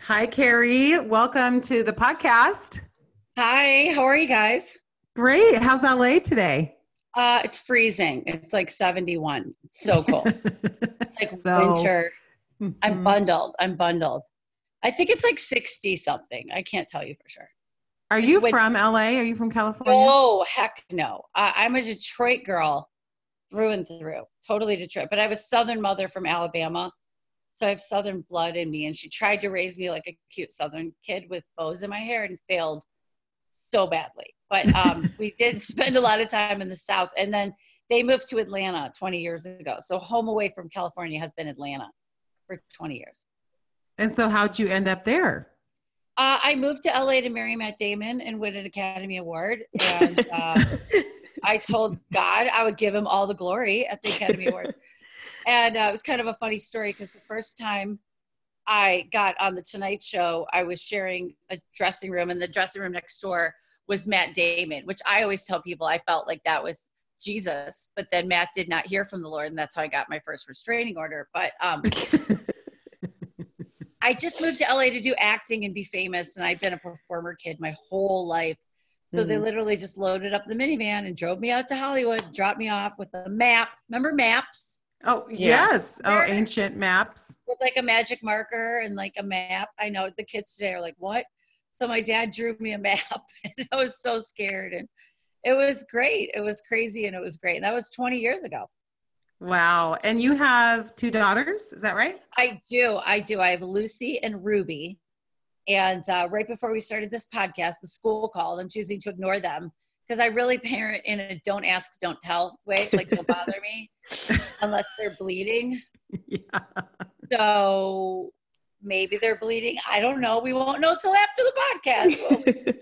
Hi, Kerri. Welcome to the podcast. Hi, how are you guys? Great. How's LA today? It's freezing. It's like 71. It's so cold. It's like So, winter. I'm mhm. bundled. I'm bundled. I think it's like 60 something. I can't tell you for sure. Are It's you winter. from LA? Are you from California? No, heck no. I'm a Detroit girl through and through. Totally Detroit. But I have a Southern mother from Alabama. So I have Southern blood in me. And she tried to raise me like a cute Southern kid with bows in my hair and failed so badly. But we did spend a lot of time in the South. And then they moved to Atlanta 20 years ago. So home away from California has been Atlanta for 20 years. And so, how'd you end up there? I moved to LA to marry Matt Damon and win an Academy Award. And I told God I would give him all the glory at the Academy Awards. And it was kind of a funny story because the first time I got on the Tonight Show, I was sharing a dressing room, and the dressing room next door was Matt Damon, which I always tell people I felt like that was Jesus. But then Matt did not hear from the Lord, and that's how I got my first restraining order. But I just moved to LA to do acting and be famous, and I'd been a performer kid my whole life. So they literally just loaded up the minivan and drove me out to Hollywood, dropped me off with a map. Remember maps? Oh, Yeah. yes. Oh, ancient maps. With like a magic marker and like a map. I know the kids today are like, what? So my dad drew me a map and I was so scared, and it was great. It was crazy and it was great. And that was 20 years ago. Wow. And you have two daughters, is that right? I do. I have Lucy and Ruby. And right before we started this podcast, the school called. I'm choosing to ignore them because I really parent in a don't ask, don't tell way. Like, don't bother me unless they're bleeding. Yeah. So maybe they're bleeding. I don't know. We won't know till after the podcast.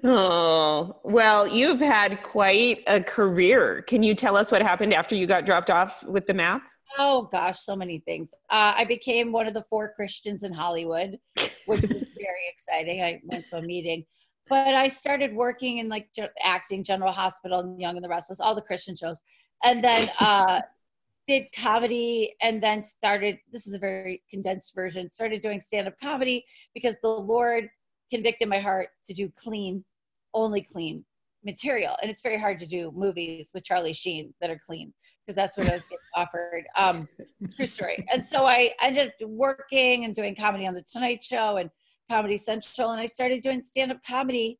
Oh, well, you've had quite a career. Can you tell us what happened after you got dropped off with the map? Oh gosh, so many things. I became one of the 4 Christians in Hollywood, which was very exciting. I went to a meeting, but I started working in like acting, General Hospital, Young and the Restless, all the Christian shows, and then did comedy, and then started. This is a very condensed version. Started doing stand-up comedy because the Lord convicted my heart to do clean, only clean material, and it's very hard to do movies with Charlie Sheen that are clean because that's what I was getting offered. True story. And so I ended up working and doing comedy on the Tonight Show and Comedy Central, and I started doing stand-up comedy,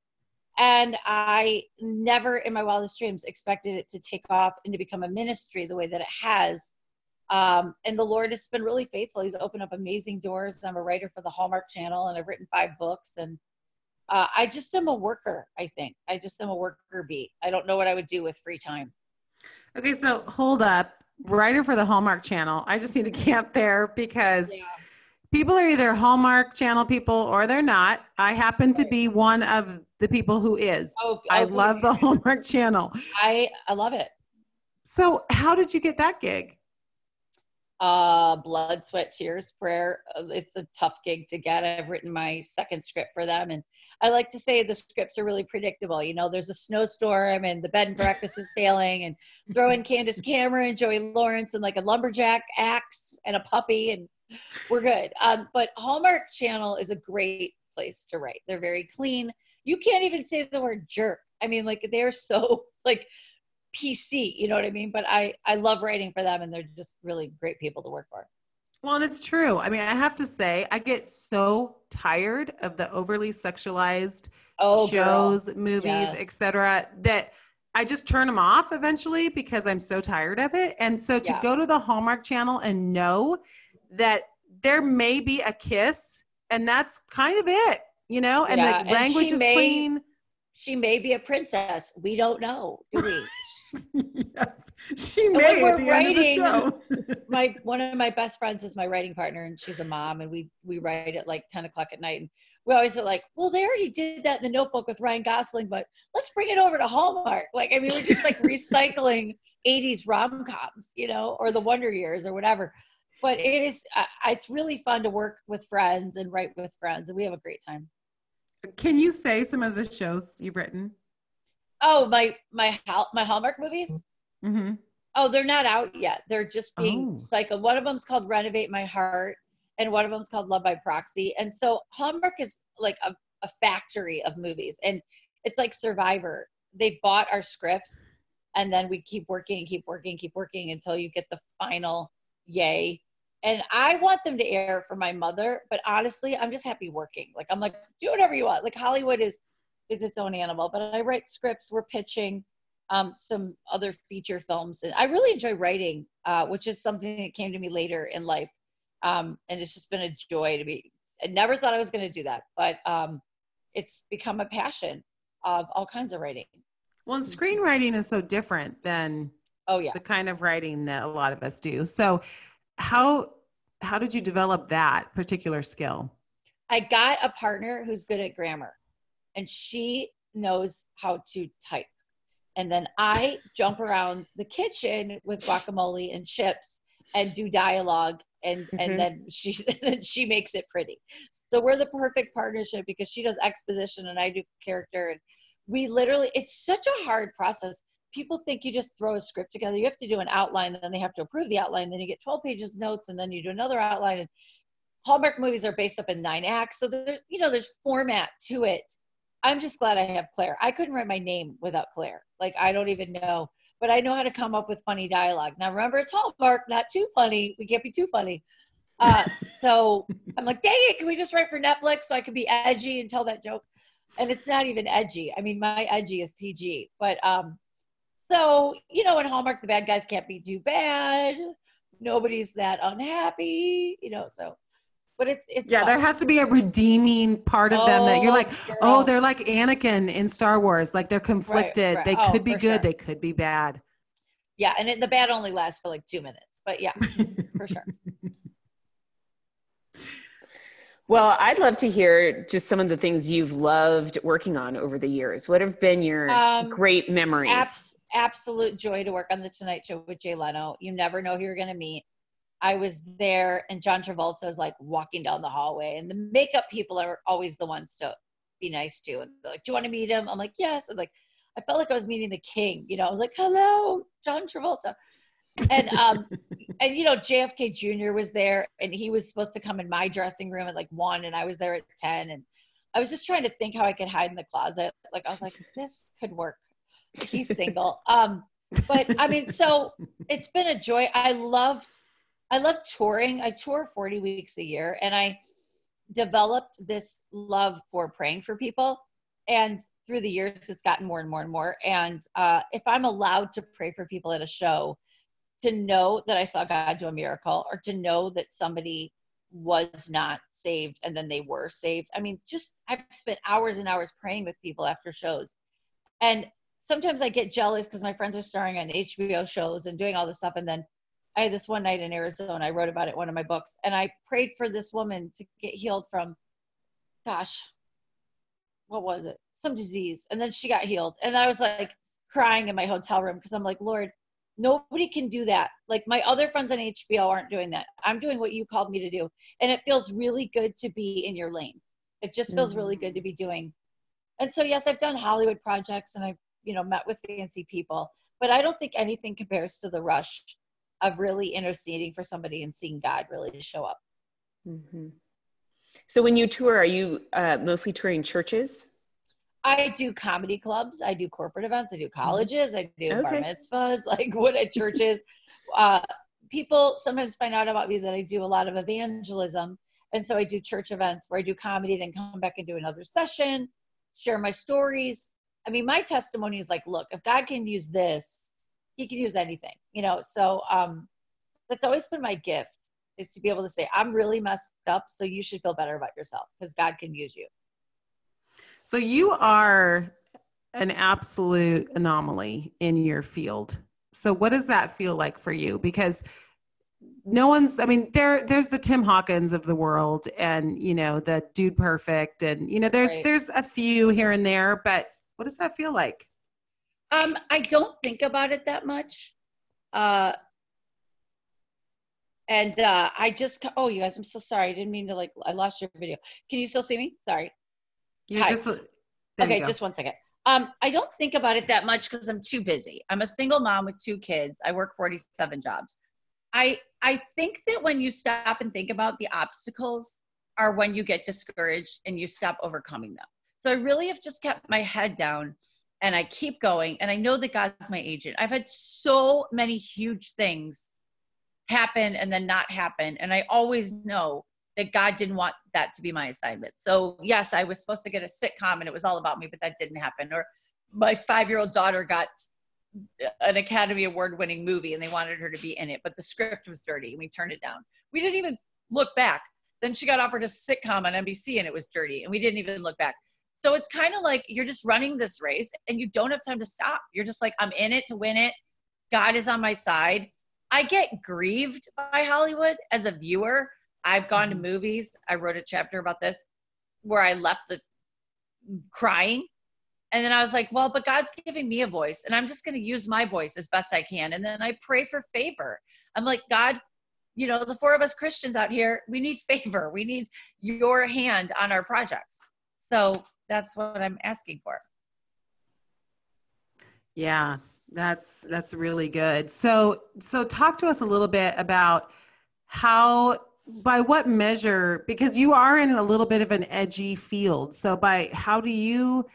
and I never in my wildest dreams expected it to take off and to become a ministry the way that it has. And the Lord has been really faithful. He's opened up amazing doors. I'm a writer for the Hallmark Channel, and I've written 5 books, and I just am a worker, I think. I just am a worker bee. I don't know what I would do with free time. Okay, so hold up. Writer for the Hallmark Channel. I just need to camp there because people are either Hallmark Channel people or they're not. I happen to be one of the people who is. I love the Hallmark Channel. I love it. So how did you get that gig? Blood, sweat, tears, prayer. It's a tough gig to get. I've written my 2nd script for them, and I like to say the scripts are really predictable. You know, there's a snowstorm and the bed and breakfast is failing, and throw in Candace Cameron, Joey Lawrence, and like a lumberjack axe and a puppy, and we're good. But Hallmark Channel is a great place to write. They're very clean. You can't even say the word jerk. I mean, like they're so like PC, you know what I mean? But I love writing for them, and they're just really great people to work for. Well, and it's true. I mean, I have to say, I get so tired of the overly sexualized shows, movies, etc., that I just turn them off eventually because I'm so tired of it. And so to go to the Hallmark Channel and know that there may be a kiss, and that's kind of it, you know, and the language is clean. She may be a princess. We don't know, do we? Yes, she may at the end of the show. One of my best friends is my writing partner, and she's a mom, and we write at like 10 o'clock at night. And we always are like, well, they already did that in The Notebook with Ryan Gosling, but let's bring it over to Hallmark. Like, I mean, we're just like recycling 80s rom-coms, you know, or the Wonder Years or whatever. But it's really fun to work with friends and write with friends, and we have a great time. Can you say some of the shows you've written? Oh, my Hallmark movies? Mm-hmm. Oh, they're not out yet. They're just being cycled. One of them's called Renovate My Heart, and one of them is called Love by Proxy. And so Hallmark is like a factory of movies, and it's like Survivor. They bought our scripts, and then we keep working until you get the final yay. And I want them to air for my mother, but honestly, I'm just happy working. Like, I'm like, do whatever you want. Like, Hollywood is its own animal, but I write scripts. We're pitching some other feature films, and I really enjoy writing, which is something that came to me later in life. And it's just been a joy to be. I never thought I was going to do that, but it's become a passion of all kinds of writing. Well, and screenwriting is so different than the kind of writing that a lot of us do. So how did you develop that particular skill? I got a partner who's good at grammar, and she knows how to type. And then I jump around the kitchen with guacamole and chips and do dialogue, and then she makes it pretty. So we're the perfect partnership because she does exposition and I do character. And we literally, it's such a hard process. People think you just throw a script together. You have to do an outline, and then they have to approve the outline. Then you get 12 pages of notes, and then you do another outline. And Hallmark movies are based up in 9 acts. So there's format to it. I'm just glad I have Claire. I couldn't write my name without Claire. Like, I don't even know, but I know how to come up with funny dialogue. Now, remember, it's Hallmark, not too funny. We can't be too funny. So I'm like, dang it, can we just write for Netflix so I can be edgy and tell that joke? And it's not even edgy. I mean, my edgy is PG. But so, in Hallmark, the bad guys can't be too bad. Nobody's that unhappy, so. But it's yeah, fun. There has to be a redeeming part of them that you're like, girl. They're like Anakin in Star Wars. Like, they're conflicted. Right. They could be good. Sure. They could be bad. Yeah. And the bad only lasts for like 2 minutes, but yeah, for sure. Well, I'd love to hear just some of the things you've loved working on over the years. What have been your great memories? Absolute joy to work on The Tonight Show with Jay Leno. You never know who you're going to meet. I was there, and John Travolta is like walking down the hallway, and the makeup people are always the ones to be nice to. And they're like, do you want to meet him? I'm like, yes. And like, I felt like I was meeting the king, I was like, hello, John Travolta. And, and JFK Jr. was there, and he was supposed to come in my dressing room at like 1, and I was there at 10. And I was just trying to think how I could hide in the closet. Like, I was like, this could work. He's single. But I mean, so it's been a joy. I love touring. I tour 40 weeks a year, and I developed this love for praying for people. And through the years, it's gotten more and more and more. And if I'm allowed to pray for people at a show, to know that I saw God do a miracle, or to know that somebody was not saved and then they were saved. I mean, I've spent hours and hours praying with people after shows. And sometimes I get jealous because my friends are starring on HBO shows and doing all this stuff. And then I had this one night in Arizona, I wrote about it in one of my books, and I prayed for this woman to get healed from, what was it? Some disease. And then she got healed. And I was like crying in my hotel room because I'm like, Lord, nobody can do that. Like, my other friends on HBO aren't doing that. I'm doing what you called me to do. And it feels really good to be in your lane. It just feels really good to be doing. And so, yes, I've done Hollywood projects, and I've, met with fancy people, but I don't think anything compares to the rush of really interceding for somebody and seeing God really show up. Mm-hmm. So when you tour, are you mostly touring churches? I do comedy clubs. I do corporate events. I do colleges. I do bar mitzvahs, like what at churches. People sometimes find out about me that I do a lot of evangelism. And so I do church events where I do comedy, then come back and do another session, share my stories. I mean, my testimony is like, look, if God can use this, he can use anything, So that's always been my gift, is to be able to say, I'm really messed up, so you should feel better about yourself because God can use you. So you are an absolute anomaly in your field. So what does that feel like for you? Because there's the Tim Hawkins of the world, and, the Dude Perfect, and, there's a few here and there, but what does that feel like? I don't think about it that much. I you guys, I'm so sorry. I didn't mean to I lost your video. Can you still see me? Sorry. Okay, just 1 second. I don't think about it that much because I'm too busy. I'm a single mom with 2 kids. I work 47 jobs. I think that when you stop and think about the obstacles are when you get discouraged and you stop overcoming them. So I really have just kept my head down and I keep going. And I know that God's my agent. I've had so many huge things happen and then not happen. And I always know that God didn't want that to be my assignment. So yes, I was supposed to get a sitcom and it was all about me, but that didn't happen. Or my 5-year-old daughter got an Academy Award winning movie and they wanted her to be in it, but the script was dirty and we turned it down. We didn't even look back. Then she got offered a sitcom on NBC and it was dirty and we didn't even look back. So it's kind of like you're just running this race and you don't have time to stop. You're just like, I'm in it to win it. God is on my side. I get grieved by Hollywood as a viewer. I've gone to movies. I wrote a chapter about this where I left the crying. And then I was like, well, but God's giving me a voice and I'm just going to use my voice as best I can. And then I pray for favor. I'm like, God, you know, the 4 of us Christians out here, we need favor. We need your hand on our projects. So that's what I'm asking for. Yeah, that's really good. So talk to us a little bit about how, by what measure, because you are in a little bit of an edgy field. So how do you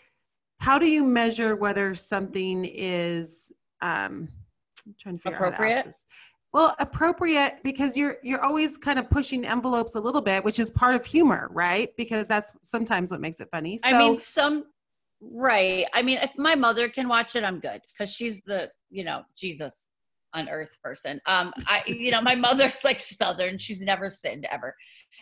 measure whether something is, I'm trying to figure out how to ask this. Well, appropriate, because you're always kind of pushing envelopes a little bit, which is part of humor, right? Because that's sometimes what makes it funny. So, I mean, right. I mean, if my mother can watch it, I'm good because she's the, Jesus on earth person. My mother's like Southern. She's never sinned ever.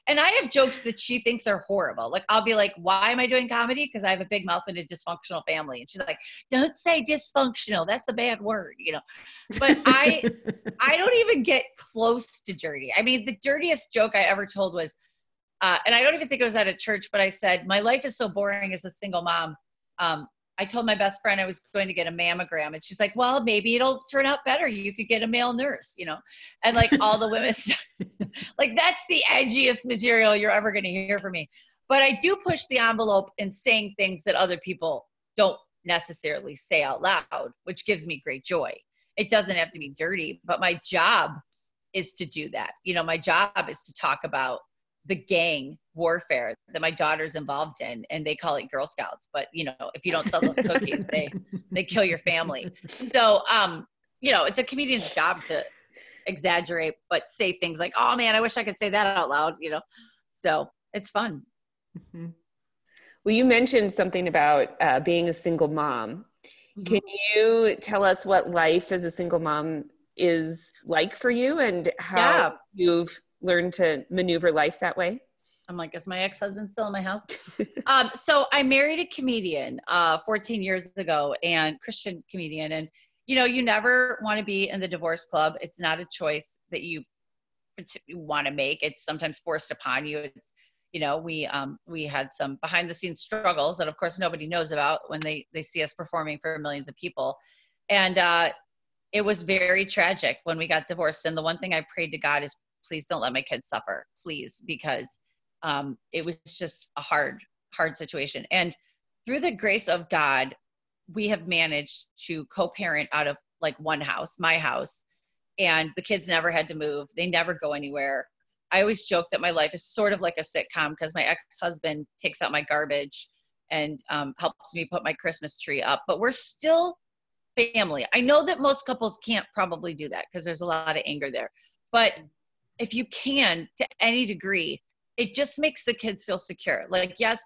And I have jokes that she thinks are horrible. Like, I'll be like, why am I doing comedy? Because I have a big mouth and a dysfunctional family. And she's like, don't say dysfunctional. That's a bad word, But I don't even get close to dirty. I mean, the dirtiest joke I ever told was, and I don't even think it was at a church, but I said, my life is so boring as a single mom. I told my best friend I was going to get a mammogram and she's like, well, maybe it'll turn out better. You could get a male nurse, and like all the women, like that's the edgiest material you're ever going to hear from me. But I do push the envelope in saying things that other people don't necessarily say out loud, which gives me great joy. It doesn't have to be dirty, but my job is to do that. My job is to talk about the gang warfare that my daughter's involved in, and they call it Girl Scouts. But if you don't sell those cookies, they kill your family. So, it's a comedian's job to exaggerate, but say things like, "Oh man, I wish I could say that out loud." So it's fun. Mm-hmm. Well, you mentioned something about being a single mom. Mm-hmm. Can you tell us what life as a single mom is like for you, and how you've learned to maneuver life that way? I'm like, is my ex-husband still in my house? So I married a comedian 14 years ago, and Christian comedian. And, you never want to be in the divorce club. It's not a choice that you want to make. It's sometimes forced upon you. It's, we had some behind the scenes struggles that of course nobody knows about when they see us performing for millions of people. And it was very tragic when we got divorced. And the one thing I prayed to God is, please don't let my kids suffer, please, because it was just a hard situation. And through the grace of God, we have managed to co-parent out of like one house, my house, and the kids never had to move. They never go anywhere. I always joke that my life is sort of like a sitcom because my ex-husband takes out my garbage and helps me put my Christmas tree up, but we're still family. I know that most couples can't probably do that because there's a lot of anger there, but if you can, to any degree, it just makes the kids feel secure. Like, yes,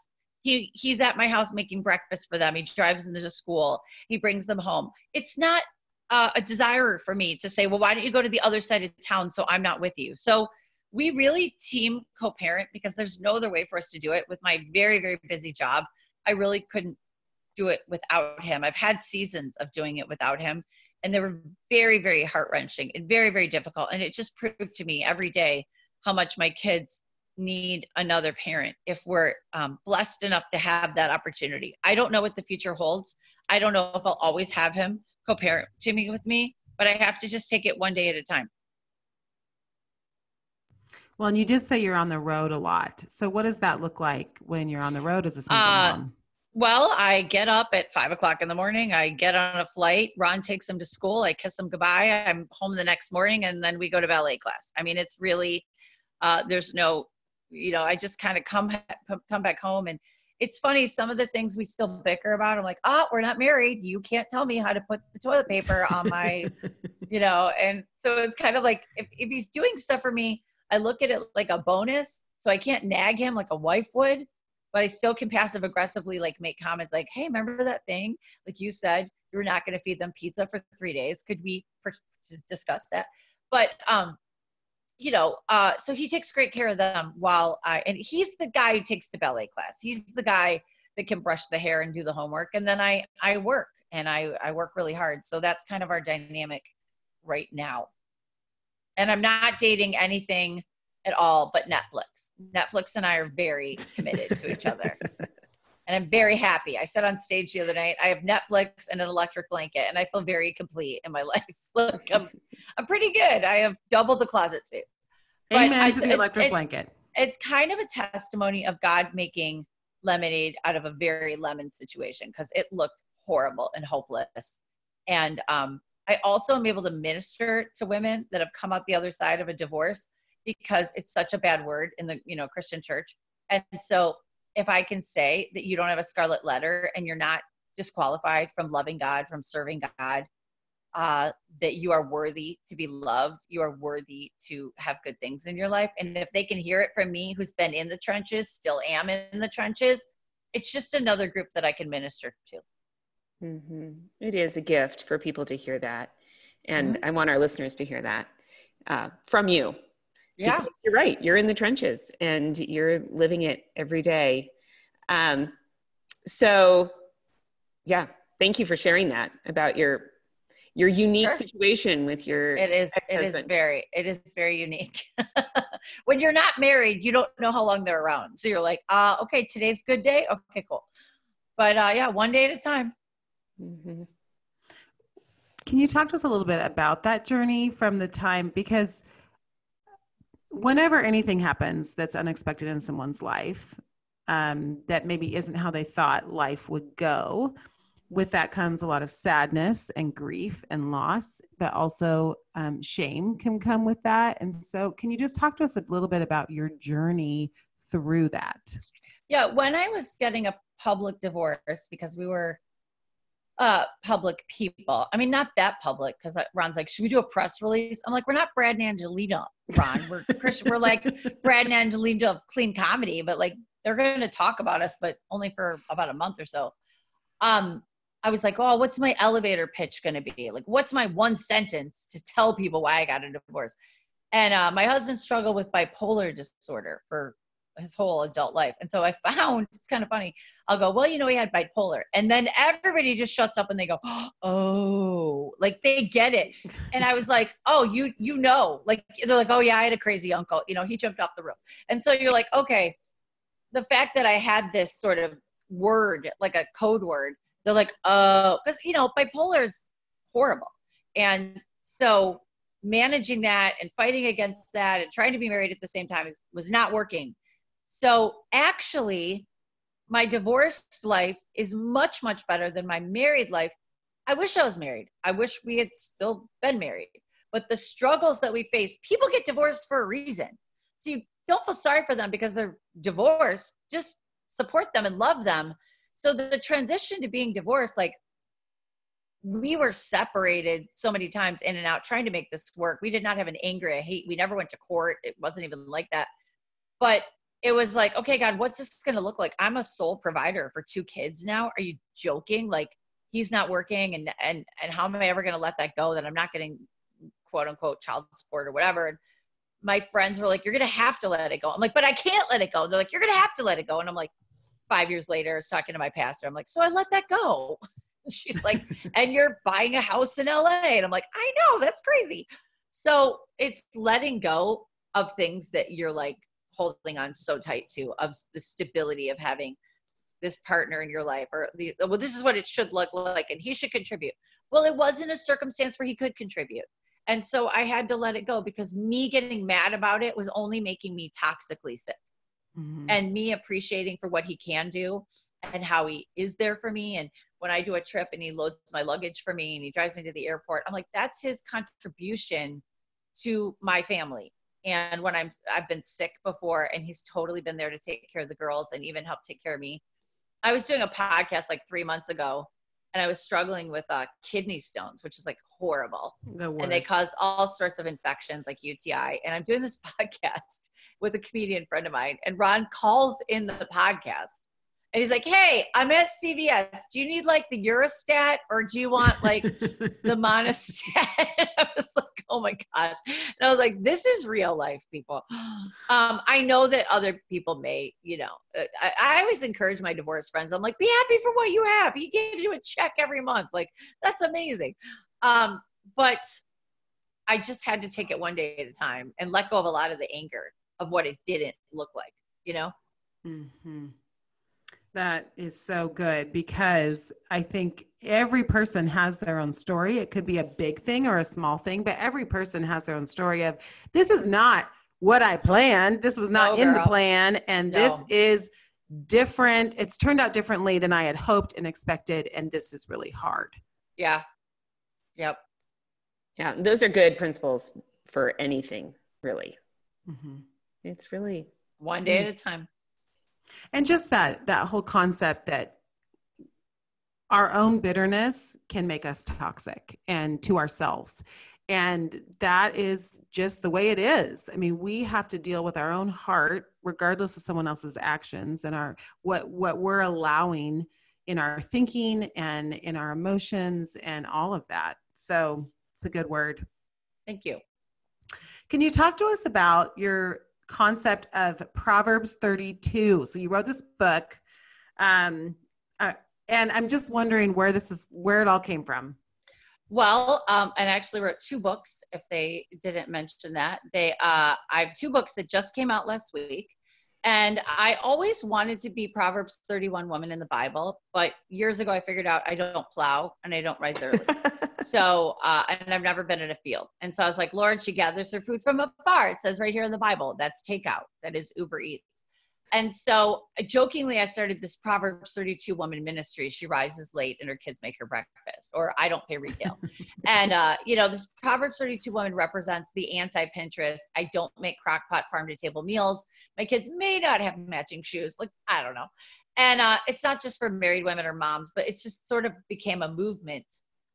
he's at my house making breakfast for them. He drives them to school. He brings them home. It's not a desire for me to say, well, why don't you go to the other side of town so I'm not with you? So we really team co-parent because there's no other way for us to do it. With my very, very busy job, I really couldn't do it without him. I've had seasons of doing it without him, and they were very, very heart-wrenching and very, very difficult. And it just proved to me every day how much my kids need another parent if we're blessed enough to have that opportunity. I don't know what the future holds. I don't know if I'll always have him co-parent with me, but I have to just take it one day at a time. Well, and you did say you're on the road a lot. So what does that look like when you're on the road as a single mom? Well, I get up at 5:00 in the morning. I get on a flight. Ron takes him to school. I kiss him goodbye. I'm home the next morning, and then we go to ballet class. I mean, it's really, there's no, I just kind of come back home. And it's funny, some of the things we still bicker about. I'm like, we're not married. You can't tell me how to put the toilet paper on my, and so it's kind of like, if he's doing stuff for me, I look at it like a bonus. So I can't nag him like a wife would. But I still can passive aggressively like make comments like, hey, remember that thing? Like you said, you were not going to feed them pizza for 3 days. Could we discuss that? But, so he takes great care of them and he's the guy who takes the ballet class. He's the guy that can brush the hair and do the homework. And then I work and I work really hard. So that's kind of our dynamic right now. And I'm not dating anything at all but Netflix. Netflix and I are very committed to each other. And I'm very happy. I said on stage the other night, I have Netflix and an electric blanket, and I feel very complete in my life. Look, I'm pretty good. I have double the closet space. Amen to the electric blanket. It's kind of a testimony of God making lemonade out of a very lemon situation, because it looked horrible and hopeless. And I also am able to minister to women that have come out the other side of a divorce, because it's such a bad word in the, Christian church. And so if I can say that you don't have a scarlet letter and you're not disqualified from loving God, from serving God, that you are worthy to be loved, you are worthy to have good things in your life. And if they can hear it from me, who's been in the trenches, still am in the trenches, it's just another group that I can minister to. Mm-hmm. It is a gift for people to hear that. And I want our listeners to hear that from you. Yeah, because you're right. You're in the trenches and you're living it every day. So yeah, thank you for sharing that about your unique situation with your ex-husband. It is very unique. When you're not married, you don't know how long they're around. So you're like, okay, today's good day. Okay, cool. But yeah, one day at a time. Mm-hmm. Can you talk to us a little bit about that journey from the time, because whenever anything happens that's unexpected in someone's life, that maybe isn't how they thought life would go, with that comes a lot of sadness and grief and loss, but also shame can come with that. And so can you just talk to us a little bit about your journey through that? Yeah, when I was getting a public divorce, because we were public people. I mean, not that public, because Ron's like, should we do a press release? I'm like, we're not Brad and Angelina, Ron. We're Christian. We're like Brad and Angelina of clean comedy, but like they're going to talk about us, but only for about a month or so. I was like, oh, what's my elevator pitch going to be? Like, what's my one sentence to tell people why I got a divorce? And my husband struggled with bipolar disorder for his whole adult life. And so I found, it's kind of funny, I'll go, well, he had bipolar. And then everybody just shuts up and they go, oh, like they get it. And I was like, oh, like, they're like, oh yeah, I had a crazy uncle, he jumped off the roof. And so you're like, okay, the fact that I had this sort of word, like a code word, they're like, oh, because, bipolar is horrible. And so managing that and fighting against that and trying to be married at the same time was not working. So actually, my divorced life is much, much better than my married life. I wish I was married. I wish we had still been married. But the struggles that we face, people get divorced for a reason. So you don't feel sorry for them because they're divorced. Just support them and love them. So the transition to being divorced, like, we were separated so many times in and out trying to make this work. We did not have an anger, a hate. We never went to court. It wasn't even like that. But it was like, okay, God, what's this going to look like? I'm a sole provider for 2 kids now. Are you joking? Like, he's not working. And how am I ever going to let that go, that I'm not getting quote unquote child support or whatever? And my friends were like, you're going to have to let it go. I'm like, but I can't let it go. They're like, you're going to have to let it go. And I'm like, 5 years later, I was talking to my pastor. I'm like, so I let that go. She's like, and you're buying a house in LA. And I'm like, I know, that's crazy. So it's letting go of things that you're like holding on so tight to, of the stability of having this partner in your life, or well, this is what it should look like, and he should contribute. Well, it wasn't a circumstance where he could contribute. And so I had to let it go, because me getting mad about it was only making me toxically sick. and me appreciating for what he can do and how he is there for me. And when I do a trip and he loads my luggage for me and he drives me to the airport, I'm like, that's his contribution to my family. And when I've been sick before and he's totally been there to take care of the girls and even help take care of me. I was doing a podcast like 3 months ago and I was struggling with kidney stones, which is like horrible. And they cause all sorts of infections like UTI. And I'm doing this podcast with a comedian friend of mine, and Ron calls in the podcast and he's like, hey, I'm at CVS. Do you need like the Urostat or do you want like the Monostat? I was like, oh my gosh. And I was like, this is real life, people. I know that other people may, I always encourage my divorced friends. I'm like, be happy for what you have. He gives you a check every month. Like, that's amazing. But I just had to take it one day at a time and let go of a lot of the anger of what it didn't look like, Mm-hmm. That is so good, because I think every person has their own story. It could be a big thing or a small thing, but every person has their own story of, this is not what I planned. This was not in the plan. And this is different. It's turned out differently than I had hoped and expected. And this is really hard. Yeah. Yep. Yeah. Those are good principles for anything, really. Mm-hmm. It's really one day at a time. And just that whole concept that our own bitterness can make us toxic and to ourselves. And that is just the way it is. I mean, we have to deal with our own heart, regardless of someone else's actions, and what we're allowing in our thinking and in our emotions and all of that. So it's a good word. Thank you. Can you talk to us about your concept of Proverbs 32? So you wrote this book, and I'm just wondering where it all came from. Well, and I actually wrote 2 books, if they didn't mention that. I have 2 books that just came out last week. And I always wanted to be Proverbs 31 woman in the Bible, but years ago I figured out I don't plow and I don't rise early. So, and I've never been in a field. And so I was like, Lord, she gathers her food from afar. It says right here in the Bible, that's takeout. That is Uber Eats. And so jokingly, I started this Proverbs 32 woman ministry. She rises late and her kids make her breakfast, or I don't pay retail. And, this Proverbs 32 woman represents the anti-Pinterest. I don't make crock-pot farm-to-table meals. My kids may not have matching shoes. Like, I don't know. And it's not just for married women or moms, but it's just sort of became a movement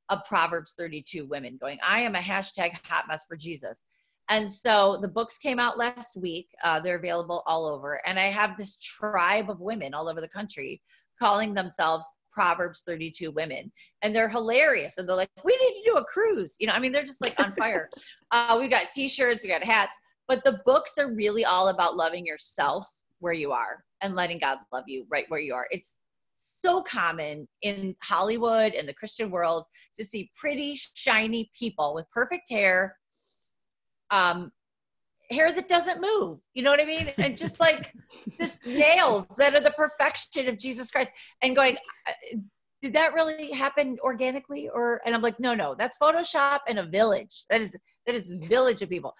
of Proverbs 32 women going, I am a hashtag hot mess for Jesus. And so the books came out last week. They're available all over. And I have this tribe of women all over the country calling themselves Proverbs 32 women. And they're hilarious. And they're like, we need to do a cruise. They're just like on fire. We got t-shirts, we got hats. But the books are really all about loving yourself where you are and letting God love you right where you are. It's so common in Hollywood and the Christian world to see pretty, shiny people with perfect hair, hair that doesn't move, you know what I mean? And just like this nails that are the perfection of Jesus Christ, and going, did that really happen organically? And I'm like, no, that's Photoshop and a village. That is a village of people.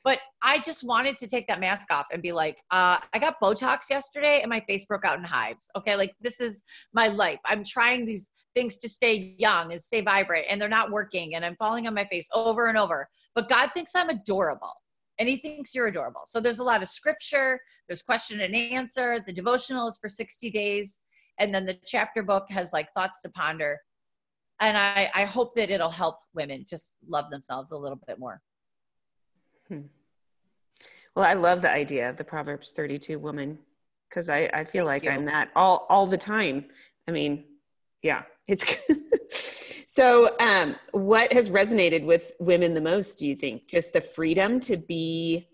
But I just wanted to take that mask off and be like, I got Botox yesterday and my face broke out in hives. Okay. Like, this is my life. I'm trying these things to stay young and stay vibrant, and they're not working, and I'm falling on my face over and over. But God thinks I'm adorable, and he thinks you're adorable. So there's a lot of scripture. There's question and answer. The devotional is for 60 days. And then the chapter book has like thoughts to ponder. And I hope that it'll help women just love themselves a little bit more. Well, I love the idea of the Proverbs 32 woman, because I feel like I'm that all the time. I mean, yeah, it's So what has resonated with women the most, do you think? Just the freedom to be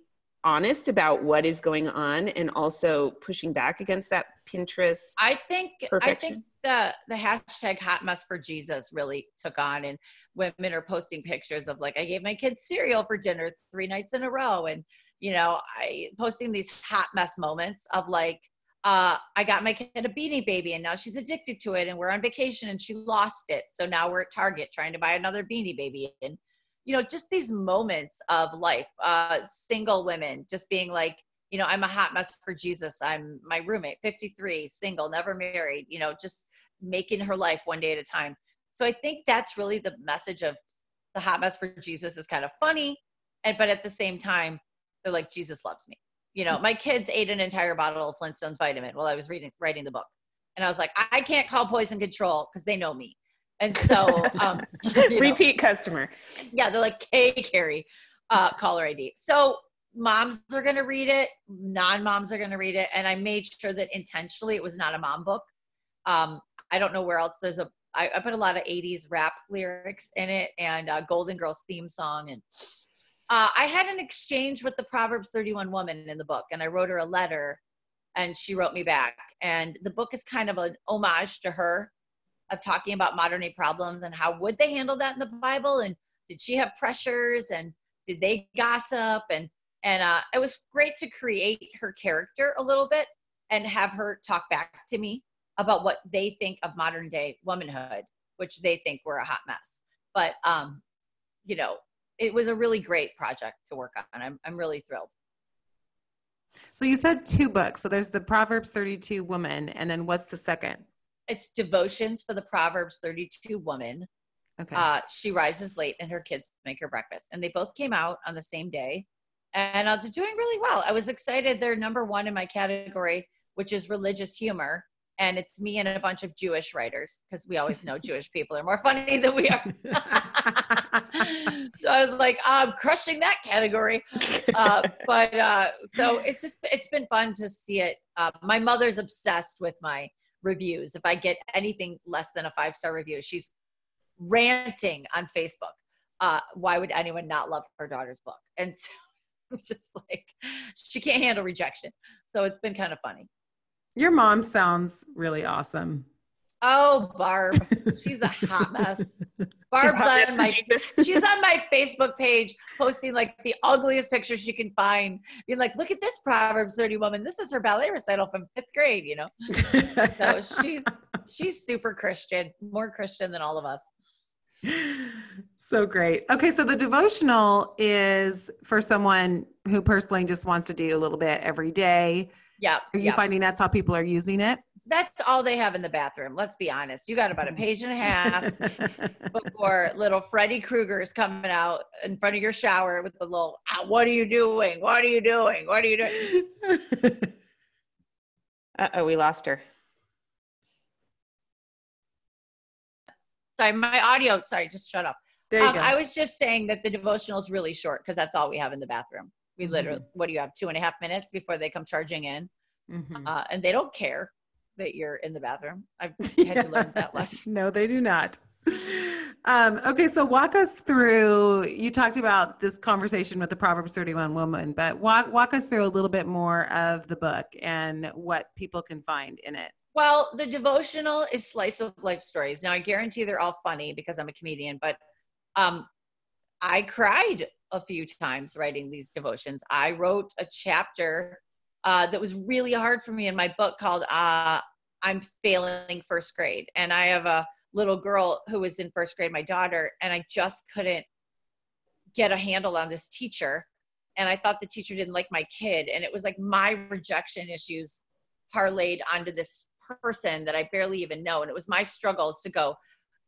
honest about what is going on, and also pushing back against that Pinterest perfection? The hashtag hot mess for Jesus really took on, and women are posting pictures of like, I gave my kids cereal for dinner 3 nights in a row. And, I posting these hot mess moments of like, I got my kid a Beanie Baby and now she's addicted to it, and we're on vacation and she lost it. So now we're at Target trying to buy another Beanie Baby. And, just these moments of life, single women just being like, You know, I'm a hot mess for Jesus. I'm my roommate, 53, single, never married, you know, just making her life one day at a time. So I think that's really the message of the hot mess for Jesus is kind of funny. But at the same time, they're like, Jesus loves me. You know, my kids ate an entire bottle of Flintstones vitamin while I was writing the book. And I was like, I can't call poison control because they know me. And so, repeat customer. Yeah. They're like, hey, Kerri, caller ID. So moms are going to read it. Non-moms are going to read it. And I made sure that intentionally it was not a mom book. I don't know where else I put a lot of 80s rap lyrics in it and Golden Girls theme song. And I had an exchange with the Proverbs 31 woman in the book, and I wrote her a letter and she wrote me back. And the book is kind of an homage to her of talking about modern day problems and how would they handle that in the Bible? And did she have pressures and did they gossip? And it was great to create her character a little bit and have her talk back to me about what they think of modern day womanhood, which they think we're a hot mess. But, you know, it was a really great project to work on. I'm really thrilled. So you said 2 books. So there's the Proverbs 32 woman, and then what's the second? It's devotions for the Proverbs 32 woman. Okay. She rises late and her kids make her breakfast. And they both came out on the same day. And they're doing really well. I was excited. They're number 1 in my category, which is religious humor. And it's me and a bunch of Jewish writers, because we always know Jewish people are more funny than we are. So I was like, I'm crushing that category. So it's been fun to see it. My mother's obsessed with my reviews. If I get anything less than a 5-star review, she's ranting on Facebook. Why would anyone not love her daughter's book? And so it's just like, she can't handle rejection. So it's been kind of funny. Your mom sounds really awesome. Oh, Barb. She's a hot mess. Barb's she's on my Facebook page posting like the ugliest pictures she can find. Being like, look at this Proverbs 30 woman. This is her ballet recital from 5th grade, you know? So she's super Christian, more Christian than all of us. So great. Okay. So the devotional is for someone who personally just wants to do a little bit every day. Yeah. Are you finding that's how people are using it? That's all they have in the bathroom. Let's be honest. You got about a page and a half before little Freddy Krueger's coming out in front of your shower with the little, what are you doing? What are you doing? What are you doing? Uh-oh, we lost her. Sorry, my audio. Sorry, just shut up. There you go. I was just saying that the devotional is really short because that's all we have in the bathroom. We literally, what do you have, 2.5 minutes before they come charging in? Mm-hmm. And they don't care that you're in the bathroom. I've had to learn that lesson. No, they do not. Okay, so walk us through, you talked about this conversation with the Proverbs 31 woman, but walk us through a little bit more of the book and what people can find in it. Well, the devotional is slice of life stories. Now, I guarantee they're all funny because I'm a comedian, but I cried a few times writing these devotions. I wrote a chapter that was really hard for me in my book called I'm Failing First Grade. And I have a little girl who was in first grade, my daughter, and I just couldn't get a handle on this teacher. And I thought the teacher didn't like my kid. And it was like my rejection issues parlayed onto this person that I barely even know. And it was my struggles to go,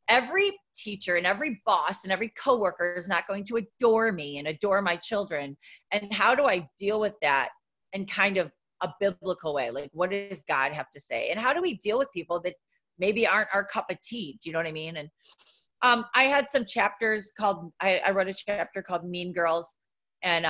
every teacher and every boss and every coworker is not going to adore me and adore my children. And how do I deal with that in kind of a biblical way? Like, what does God have to say? And how do we deal with people that maybe aren't our cup of tea? Do you know what I mean? And I had some chapters called, I wrote a chapter called Mean Girls. And,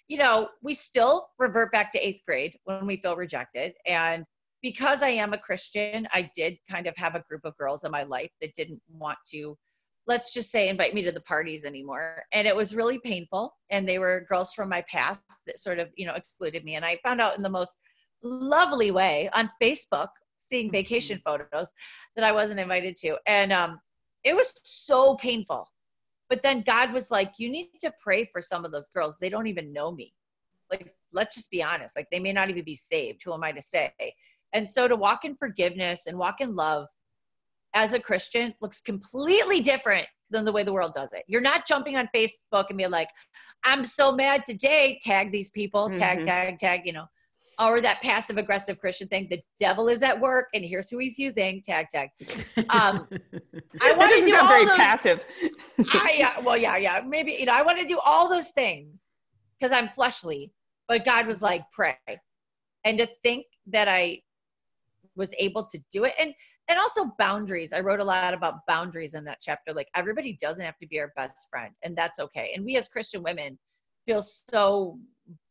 you know, we still revert back to 8th grade when we feel rejected. And because I am a Christian, I did kind of have a group of girls in my life that didn't want to, let's just say, invite me to the parties anymore. And it was really painful. And they were girls from my past that sort of, you know, excluded me. And I found out in the most lovely way on Facebook, seeing vacation photos, that I wasn't invited to. And it was so painful. But then God was like, you need to pray for some of those girls. They don't even know me. Like, let's just be honest. Like, they may not even be saved. Who am I to say? And so to walk in forgiveness and walk in love as a Christian looks completely different than the way the world does it. You're not jumping on Facebook and being like, I'm so mad today, tag these people, tag, you know, or that passive aggressive Christian thing. The devil is at work and here's who he's using, tag. I want to do sound all very those, passive. Yeah. Maybe, you know, I want to do all those things because I'm fleshly, but God was like, pray. And to think that I was able to do it. And also boundaries. I wrote a lot about boundaries in that chapter. Like everybody doesn't have to be our best friend, and that's okay. And we as Christian women feel so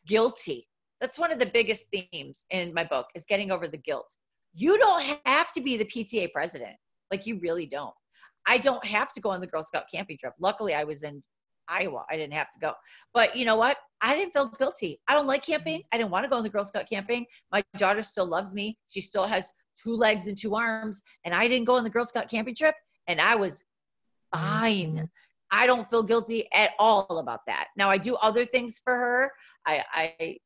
guilty. That's one of the biggest themes in my book is getting over the guilt. You don't have to be the PTA president. Like you really don't. I don't have to go on the Girl Scout camping trip. Luckily I was in Iowa. I didn't have to go. But you know what? I didn't feel guilty. I don't like camping. I didn't want to go on the Girl Scout camping. My daughter still loves me. She still has 2 legs and 2 arms. And I didn't go on the Girl Scout camping trip. And I was fine. I don't feel guilty at all about that. Now I do other things for her. I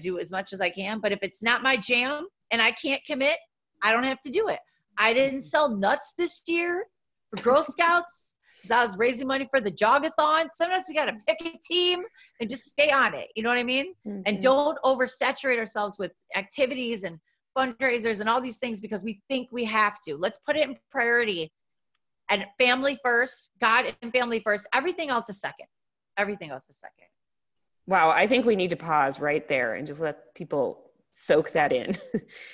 do as much as I can. But if it's not my jam and I can't commit, I don't have to do it. I didn't sell nuts this year for Girl Scouts because I was raising money for the jogathon. Sometimes we got to pick a team and just stay on it. You know what I mean? Mm-hmm. And don't oversaturate ourselves with activities and fundraisers and all these things because we think we have to. Let's put it in priority. And family first, God and family first, everything else is second. Everything else is second. Wow. I think we need to pause right there and just let people soak that in.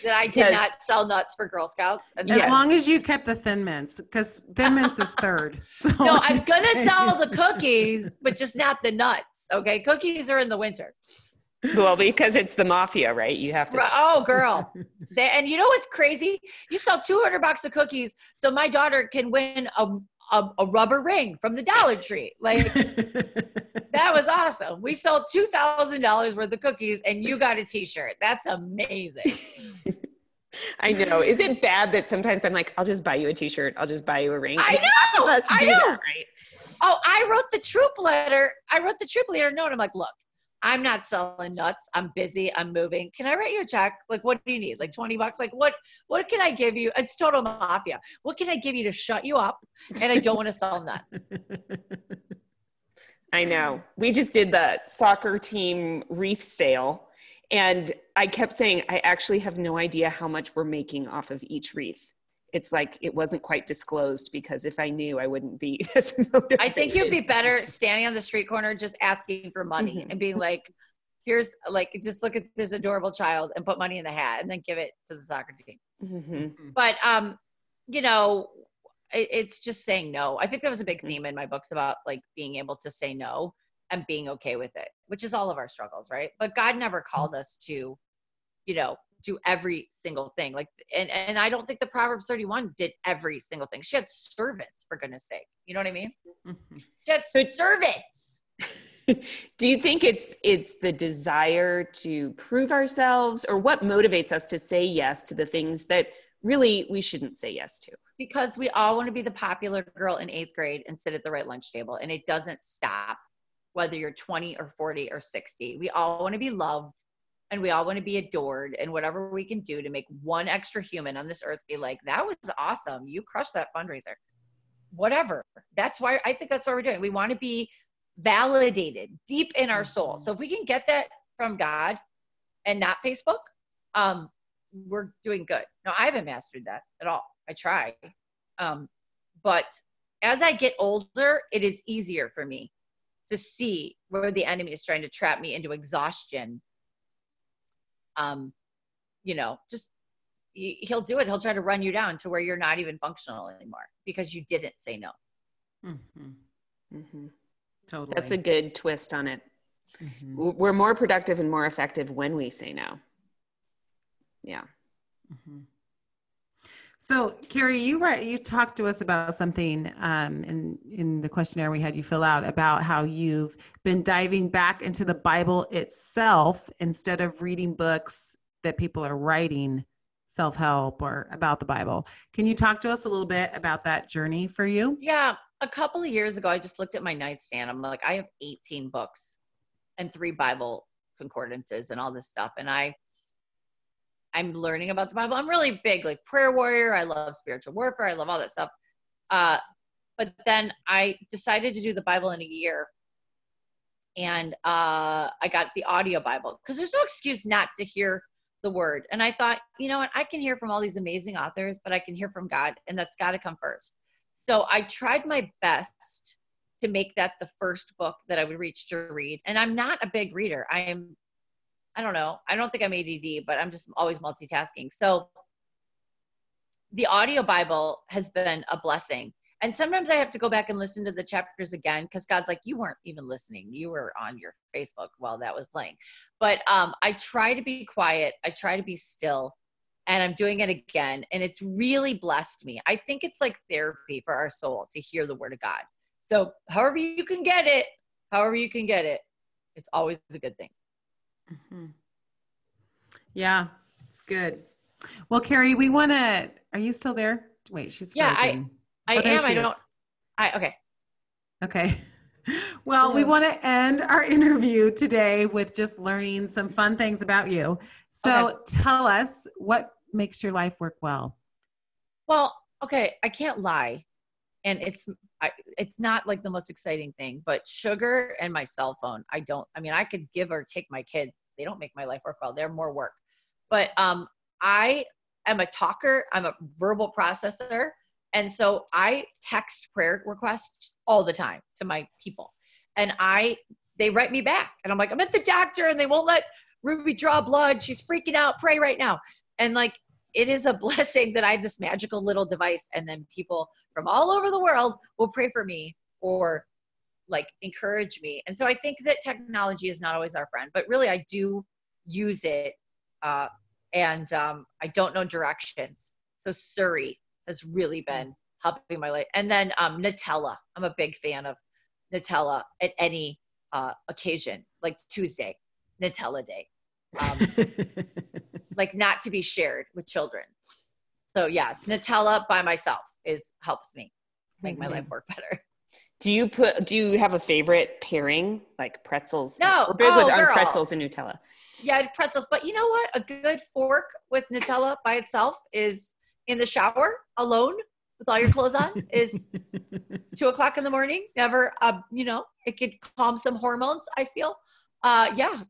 That I did not sell nuts for Girl Scouts. And as long as you kept the Thin Mints, because Thin Mints is third. So no, I'm going to sell the cookies, but just not the nuts. Okay. Cookies are in the winter. Well, because it's the mafia, right? You have to. Oh, girl. And you know what's crazy? You sell $200 of cookies so my daughter can win a rubber ring from the Dollar Tree. Like, that was awesome. We sold $2,000 worth of cookies and you got a t-shirt. That's amazing. I know. Is it bad that sometimes I'm like, I'll just buy you a t-shirt. I'll just buy you a ring. I know. Let's do that, right? Oh, I wrote the troop letter note. I'm like, look, I'm not selling nuts. I'm busy. I'm moving. Can I write you a check? Like, what do you need? Like $20? Like, what can I give you? It's total mafia. What can I give you to shut you up? And I don't want to sell nuts. I know. We just did the soccer team wreath sale. And I kept saying, I actually have no idea how much we're making off of each wreath. It's like, it wasn't quite disclosed because if I knew, I wouldn't be as motivated. I think you'd be better standing on the street corner, just asking for money and being like, here's like, just look at this adorable child and put money in the hat and then give it to the soccer team. Mm-hmm. But, you know, it's just saying no. I think that was a big theme in my books about like being able to say no and being okay with it, which is all of our struggles, right? But God never called us to, you know, do every single thing. Like, and I don't think the Proverbs 31 did every single thing. She had servants, for goodness sake. You know what I mean? Mm-hmm. She had servants. Do you think it's the desire to prove ourselves, or what motivates us to say yes to the things that really we shouldn't say yes to? Because we all want to be the popular girl in 8th grade and sit at the right lunch table. And it doesn't stop whether you're 20 or 40 or 60. We all want to be loved. And we all want to be adored, and whatever we can do to make one extra human on this earth be like, that was awesome. You crushed that fundraiser. Whatever. I think that's what we're doing. We want to be validated deep in our soul. So if we can get that from God and not Facebook, we're doing good. No, I haven't mastered that at all. I try. But as I get older, it is easier for me to see where the enemy is trying to trap me into exhaustion. You know, just he'll do it. He'll try to run you down to where you're not even functional anymore because you didn't say no. Mm-hmm. Mm-hmm. Totally. That's a good twist on it. Mm-hmm. We're more productive and more effective when we say no. Yeah. Mm-hmm. So, Kerri, you talked to us about something in the questionnaire we had you fill out about how you've been diving back into the Bible itself instead of reading books that people are writing self-help or about the Bible. Can you talk to us a little bit about that journey for you? Yeah. A couple of years ago, I just looked at my nightstand. I'm like, I have 18 books and 3 Bible concordances and all this stuff. And I'm learning about the Bible. I'm really big, like prayer warrior. I love spiritual warfare. I love all that stuff. But then I decided to do the Bible in a year. And I got the audio Bible because there's no excuse not to hear the word. And I thought, you know what, I can hear from all these amazing authors, but I can hear from God, and that's got to come first. So I tried my best to make that the first book that I would reach to read. And I'm not a big reader. I don't know. I don't think I'm ADD, but I'm just always multitasking. So the audio Bible has been a blessing. And sometimes I have to go back and listen to the chapters again because God's like, you weren't even listening. You were on your Facebook while that was playing. But I try to be quiet. I try to be still. And I'm doing it again. And it's really blessed me. I think it's like therapy for our soul to hear the word of God. So however you can get it, it's always a good thing. Mm-hmm. Yeah, it's good. Well, Kerri, we want to, are you still there? Wait, she's frozen. I am. Okay. Okay. Well, we want to end our interview today with just learning some fun things about you. So tell us, what makes your life work well? Well, okay, I can't lie. And it's not like the most exciting thing, but sugar and my cell phone. I could give or take my kids. They don't make my life work well. They're more work. But I am a talker. I'm a verbal processor. And so I text prayer requests all the time to my people. And they write me back. And I'm like, I'm at the doctor and they won't let Ruby draw blood. She's freaking out. Pray right now. And like, it is a blessing that I have this magical little device. And then people from all over the world will pray for me or like encourage me. And so I think that technology is not always our friend, but really I do use it. And I don't know directions. So Surrey has really been helping my life. And then Nutella. I'm a big fan of Nutella at any occasion, like Tuesday, Nutella Day. Like not to be shared with children. So yes, Nutella by myself helps me make my life work better. Do you have a favorite pairing, like pretzels? No. We're big on pretzels and Nutella. Yeah, pretzels. But you know what? A good fork with Nutella by itself is in the shower alone with all your clothes on is 2:00 in the morning. Never, it could calm some hormones, I feel.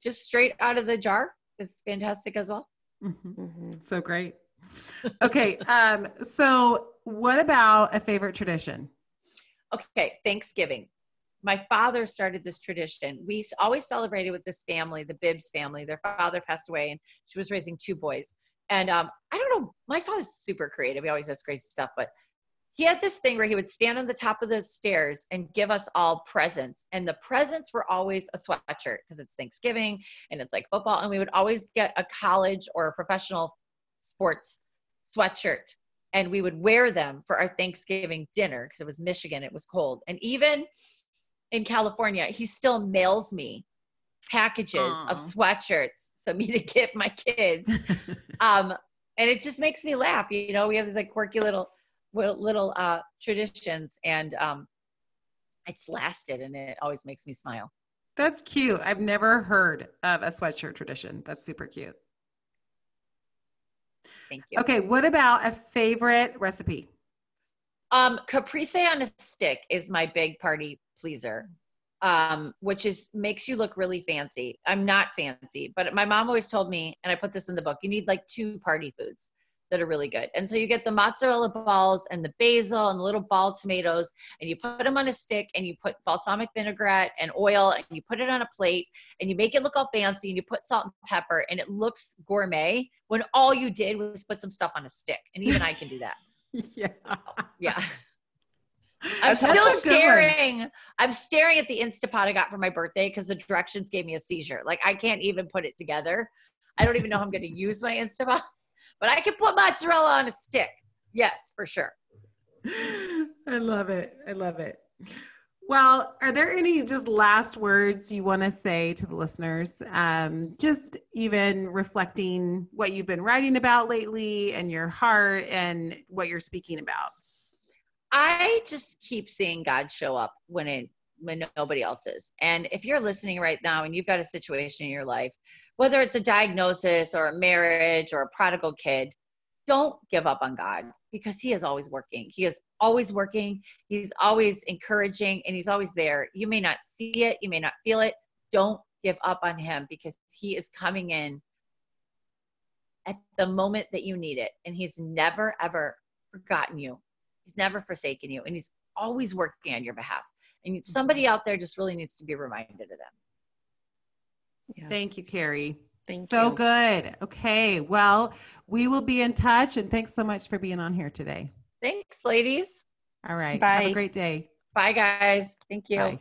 Just straight out of the jar is fantastic as well. Mm-hmm. Mm-hmm. So great. Okay. So what about a favorite tradition? Okay. Thanksgiving. My father started this tradition. We always celebrated with this family, the Bibbs family. Their father passed away and she was raising 2 boys. And I don't know, my father's super creative. He always does crazy stuff, but he had this thing where he would stand on the top of the stairs and give us all presents. And the presents were always a sweatshirt because it's Thanksgiving and it's like football. And we would always get a college or a professional sports sweatshirt. And we would wear them for our Thanksgiving dinner because it was Michigan. It was cold. And even in California, he still mails me packages of sweatshirts so me to give my kids. And it just makes me laugh. We have these like quirky little traditions and it's lasted and it always makes me smile. That's cute. I've never heard of a sweatshirt tradition. That's super cute. Thank you. Okay. What about a favorite recipe? Caprese on a stick is my big party pleaser. Which makes you look really fancy. I'm not fancy, but my mom always told me, and I put this in the book, you need like 2 party foods that are really good. And so you get the mozzarella balls and the basil and the little ball tomatoes, and you put them on a stick and you put balsamic vinaigrette and oil and you put it on a plate and you make it look all fancy and you put salt and pepper and it looks gourmet when all you did was put some stuff on a stick. And even I can do that. Yeah. So, yeah. I'm still staring. I'm staring at the Instapot I got for my birthday because the directions gave me a seizure. Like I can't even put it together. I don't even know how I'm going to use my Instapot, but I can put mozzarella on a stick. Yes, for sure. I love it. I love it. Well, are there any just last words you want to say to the listeners? Just even reflecting what you've been writing about lately and your heart and what you're speaking about. I just keep seeing God show up when nobody else is. And if you're listening right now and you've got a situation in your life, whether it's a diagnosis or a marriage or a prodigal kid, don't give up on God, because he is always working. He is always working. He's always encouraging, and he's always there. You may not see it. You may not feel it. Don't give up on him, because he is coming in at the moment that you need it. And he's never, ever forgotten you. He's never forsaken you. And he's always working on your behalf. And somebody out there just really needs to be reminded of them. Yeah. Thank you, Kerri. Thank you. So good. Okay. Well, we will be in touch, and thanks so much for being on here today. Thanks, ladies. All right. Bye. Have a great day. Bye, guys. Thank you. Bye.